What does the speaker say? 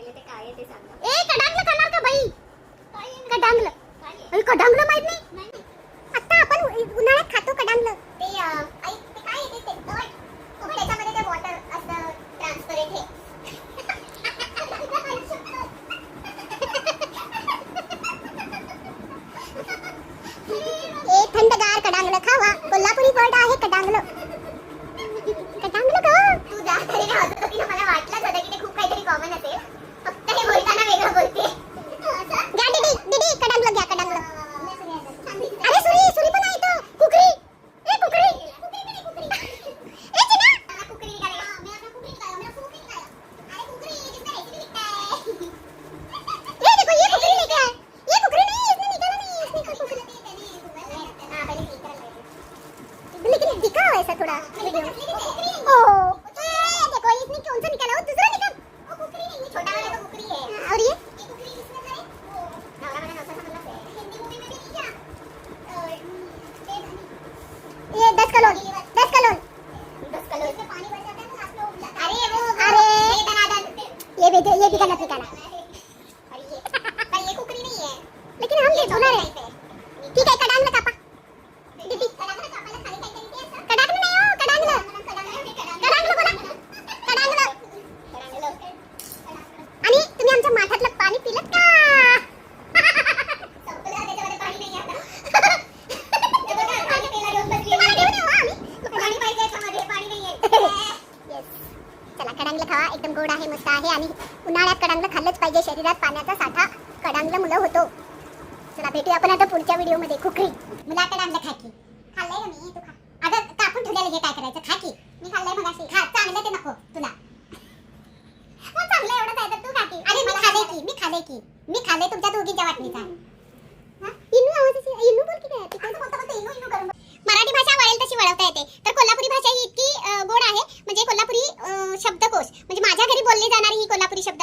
पहिले ते काय आहे ते सांगा. ए कडांगलं खाणार का बाई? कडांगलं. अरे कडांगलं माहित नाही? आता आपण उन्हाळ्यात खातो कडांगलं. ते आई ते काय आहे ते तट. त्याच्यामध्ये ते वॉटर असं ट्रान्सपरंट आहे. ए थंडगार कडांगलं खावा. कोल्हापुरी वर्ड आहे कडांगलं. कडांगलं का? तू जा तरी काय होतं की मला वाटलंच होतं की ते खूप काहीतरी कॉमन असेल. फक्त हे बोलताना वेगळं बोलते. घ्या दीदी दीदी कडांगलं घ्या कडांगलं. अरे सुरी पण आहे इथं. कुकरी. ए कुकरी. ए चिना. कुकरी निघाली. मी आता कुकरी निघाली. मला कुकरी निघाली. अरे कुकरी जिसने रेसिपी लिखता है. ये देखो ये कुकरी लेके आए. ये कुकरी नहीं इसने निकाला नहीं इसने कोई कुकरी. हां पहले ठीक कर ले. लेकिन दिखा ऐसा थोड़ा वीडियो. ओ देखो इसने कौन सा निकाला वो दूसरा निकाल. वो कुकरी नहीं है. छोटा वाला तो कुकरी है. और ये ये कुकरी किसने करे? वो नवरा मैंने नौसा समझ लो. हिंदी मूवी में भी नहीं क्या? ये 10 कलोन 10 कलोन. 10 कलों से पानी भर जाता है तो आप लोग अरे वो अरे ये दनादन. ये भी निकाला निकाला. अरे ये पर ये कुकरी नहीं है. लेकिन हम देखो ना रे. ठीक है कडांगलं कापा. दीदी कडांगलं कापायला खाली काही तरी ते असं. कडांगलं नाही हो कडांगलं. कडांगलं बोला. कडांगलं. आणि तुम्ही आमच्या माठातलं पाणी पिलत का? संपलं त्याच्यामध्ये पाणी नाही आता. हे बघा पाणी प्यायला घेऊन बसली. तुम्हाला घेऊन येऊ आम्ही. पाणी पाहिजे याच्यामध्ये पाणी नाहीये. Yes. चला कडांगलं खावा एकदम गोड आहे मस्त आहे आणि उन्हाळ्यात कडांगलं खाल्लंच पाहिजे. शरीरात पाण्याचा साठा कडांगलं मुलं होतो. चला भेटूया आपण आता पुढच्या व्हिडिओमध्ये. खुकरी मला कडांगलं खा की. खाल्लंय ना मी तू खा. अगं कापून ठेवलेलं हे काय करायचं खा की. मी खाल्लंय मगाशी. खा चांगलं ते नको तुला. मग चांगलं एवढंच आहे तर तू खा की. अरे मी खाल्लंय तुमच्या दोघींच्या वाटणीचा. इनू आवाजाची इनू बोल की काय ती असं फक्त इनू इनू करून मराठी भाषा वळेल तशी वळवता येते. तर कोल्हापुरी भाषा ही इतकी गोड आहे म्हणजे कोल्हापुरी शब्दकोश म्हणजे माझ्या घरी बोलले जाणारी ही कोल्हापुरी शब्द